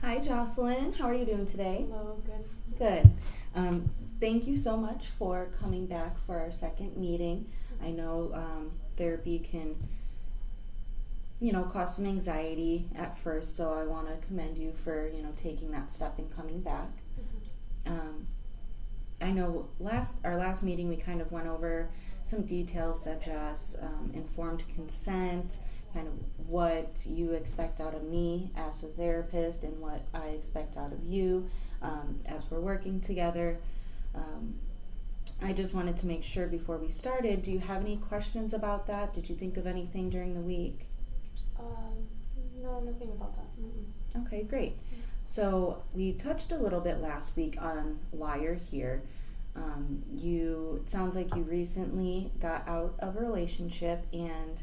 Hi, Jocelyn. How are you doing today? Hello, good. Good. Thank you so much for coming back for our second meeting. I know therapy can, cause some anxiety at first, so I want to commend you for, taking that step and coming back. Um, I know our last meeting we kind of went over some details such as informed consent, kind of what you expect out of me as a therapist and what I expect out of you as we're working together. I just wanted to make sure before we started, do you have any questions about that? Did you think of anything during the week? No, nothing about that. Mm-mm. Okay, great. So we touched a little bit last week on why you're here. It sounds like you recently got out of a relationship and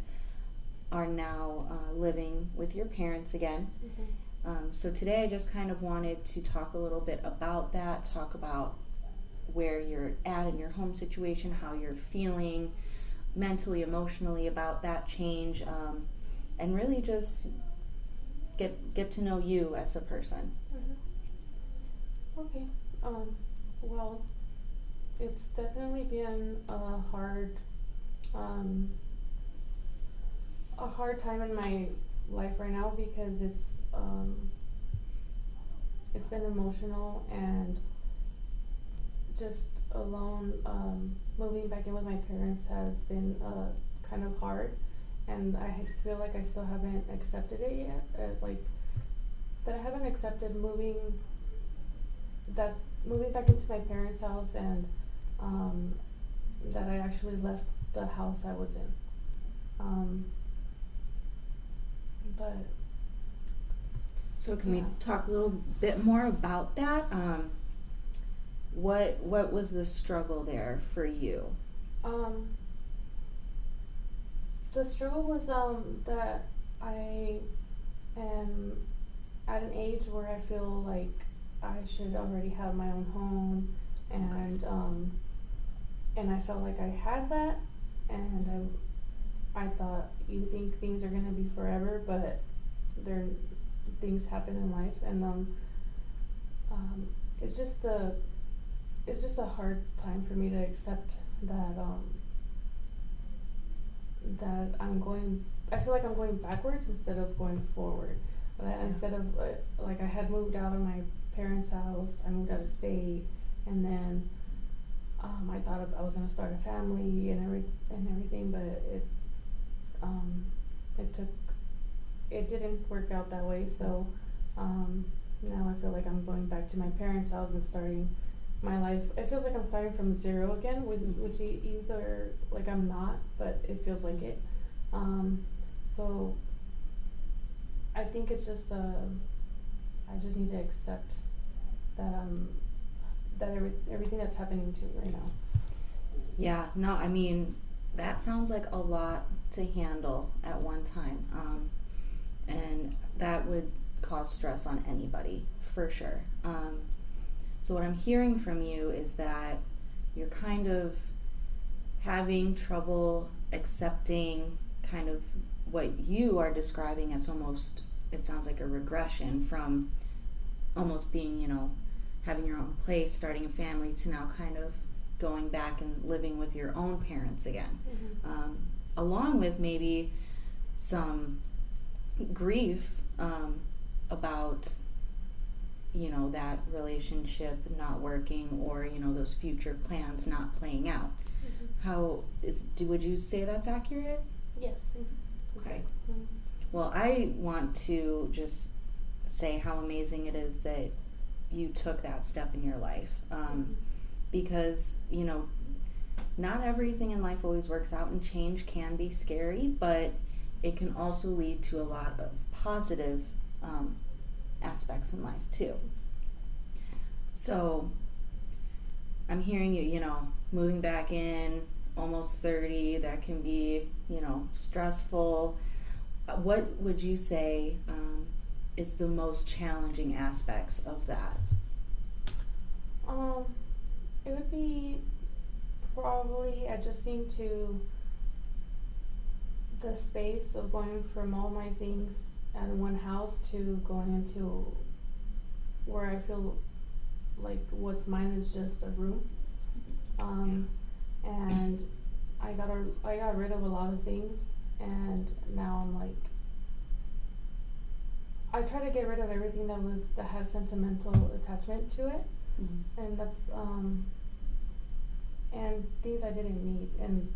are now living with your parents again. Mm-hmm. So today I just kind of wanted to talk a little bit about that, talk about where you're at in your home situation, how you're feeling mentally, emotionally about that change, and really just get to know you as a person. Mm-hmm. Okay. Well, it's definitely been a hard time in my life right now because it's been emotional and just alone. Moving back in with my parents has been kind of hard, and I feel like I still haven't accepted it yet. That I haven't accepted moving back into my parents' house, and that I actually left the house I was in. But So can yeah. we talk a little bit more about that? What was the struggle there for you? The struggle was that I am at an age where I feel like I should already have my own home, and I felt like I had that, and I thought you think things are gonna be forever, but things happen in life, and it's just a hard time for me to accept that I feel like I'm going backwards instead of going forward. Instead of like I had moved out of my parents' house, I moved out of state, and then I thought I was gonna start a family and everything, but it didn't work out that way. So now I feel like I'm going back to my parents' house and starting my life. It feels like I'm starting from zero again, which either like I'm not, but it feels like it. So I think it's just I just need to accept that everything that's happening to me right now. Yeah, no, I mean, that sounds like a lot to handle at one time. And that would cause stress on anybody, for sure. So what I'm hearing from you is that you're kind of having trouble accepting kind of what you are describing as almost, it sounds like a regression from almost being, having your own place, starting a family, to now kind of going back and living with your own parents again. Mm-hmm. Along with maybe some grief about that relationship not working, or those future plans not playing out. Mm-hmm. Would you say that's accurate? Yes. Mm-hmm. Okay. Mm-hmm. Well, I want to just say how amazing it is that you took that step in your life, because not everything in life always works out, and change can be scary, but it can also lead to a lot of positive aspects in life too. So I'm hearing you, moving back in, almost 30, that can be, stressful. What would you say is the most challenging aspects of that? It would be probably adjusting to the space of going from all my things in one house to going into where I feel like what's mine is just a room. And I got rid of a lot of things, and now I'm like, I try to get rid of everything that had sentimental attachment to it, and that's and things I didn't need and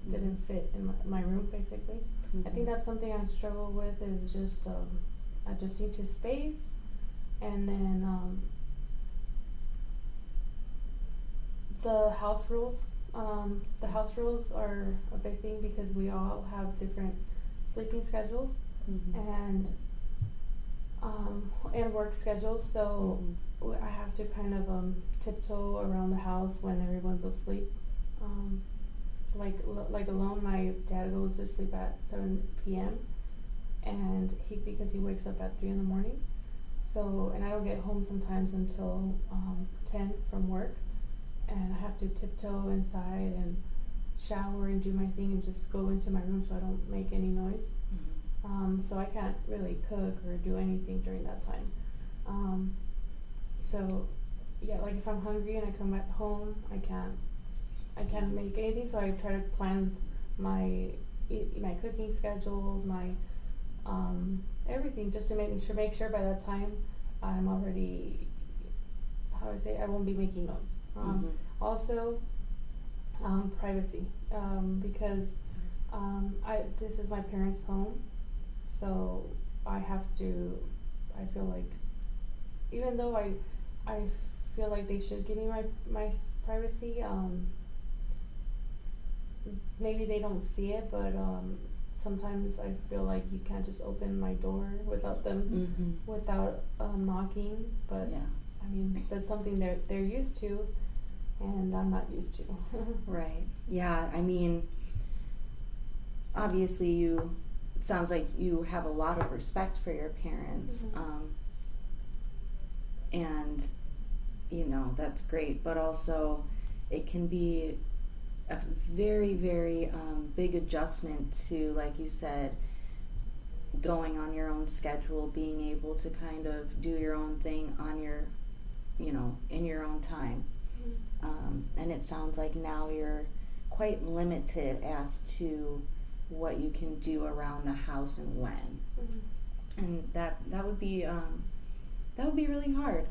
didn't fit in my room, basically. I think that's something I struggle with, is just I just need to space, and then the house rules. The house rules are a big thing because we all have different sleeping schedules and work schedules, so I have to kind of tiptoe around the house when everyone's asleep. Like alone, my dad goes to sleep at 7 p.m. and because he wakes up at 3 in the morning. So, and I don't get home sometimes until 10 from work, and I have to tiptoe inside and shower and do my thing and just go into my room so I don't make any noise. So I can't really cook or do anything during that time. So yeah, like if I'm hungry and I come back home, I can't make anything, so I try to plan my cooking schedules, my everything, just to make sure by that time I'm already, I won't be making noise. Also, privacy, because this is my parents' home, so I feel like, even though I feel like they should give me my privacy, maybe they don't see it, but sometimes I feel like you can't just open my door without them, without knocking, but yeah. I mean, that's something they're used to, and I'm not used to. Right. Yeah, I mean, obviously it sounds like you have a lot of respect for your parents, and, you know, that's great, but also it can be a very, very big adjustment to, like you said, going on your own schedule, being able to kind of do your own thing on your, in your own time. And it sounds like now you're quite limited as to what you can do around the house and when. And that would be really hard.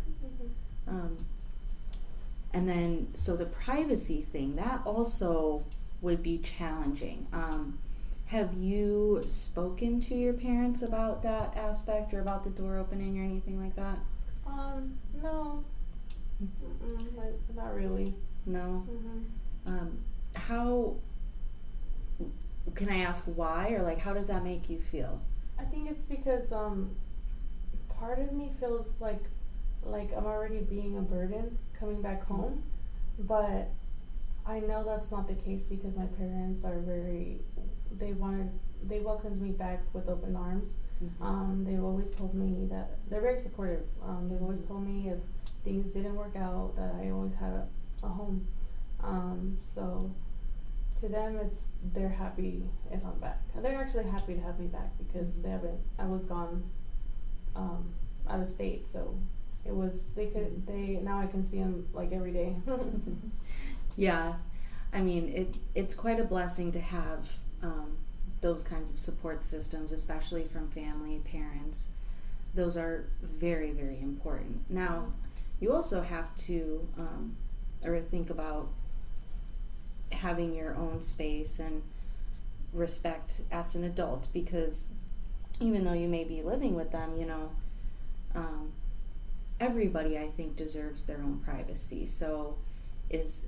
And then, so the privacy thing, that also would be challenging. Have you spoken to your parents about that aspect, or about the door opening or anything like that? No. Not really. No? How, can I ask why, or like how does that make you feel? I think it's because part of me feels like I'm already being a burden coming back home, but I know that's not the case because my parents are they welcomed me back with open arms. They've always told me that they're very supportive. They've always told me if things didn't work out, that I always had a home. So to them, they're happy if I'm back. They're actually happy to have me back because I was gone out of state, so now I can see them like every day. Yeah, I mean, it's quite a blessing to have those kinds of support systems, especially from family, parents. Those are very, very important. Now, you also have to or think about having your own space and respect as an adult, because even though you may be living with them, everybody, I think, deserves their own privacy. So is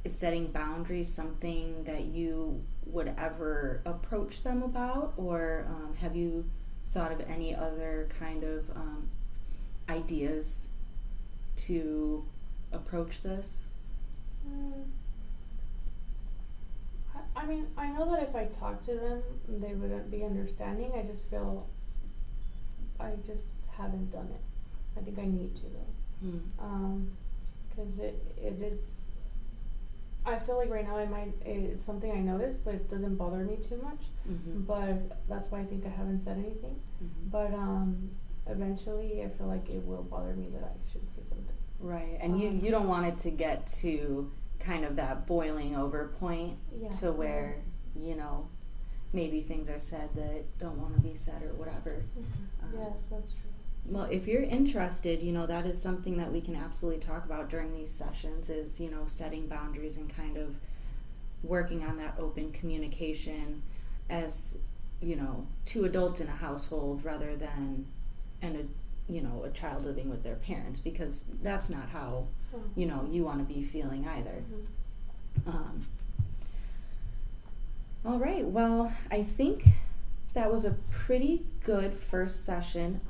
setting boundaries something that you would ever approach them about, or have you thought of any other kind of ideas to approach this? I mean, I know that if I talk to them, they would be understanding. I just feel I just haven't done it. I think I need to, though. Because it is, I feel like right now it's something I noticed, but it doesn't bother me too much. But that's why I think I haven't said anything. But eventually I feel like it will bother me that I should say something. Right, and you don't want it to get to kind of that boiling over point Yeah. to where, you know, maybe things are said that don't want to be said or whatever. Yeah, that's true. Well, if you're interested, you know, that is something that we can absolutely talk about during these sessions is, you know, setting boundaries and kind of working on that open communication as, you know, two adults in a household rather than a child living with their parents, because that's not how, you know, you want to be feeling either. All right, well, I think that was a pretty good first session.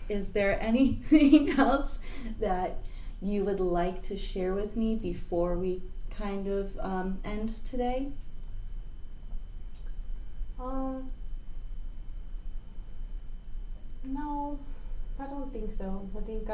Is there anything else that you would like to share with me before we kind of end today? No, I don't think so. I think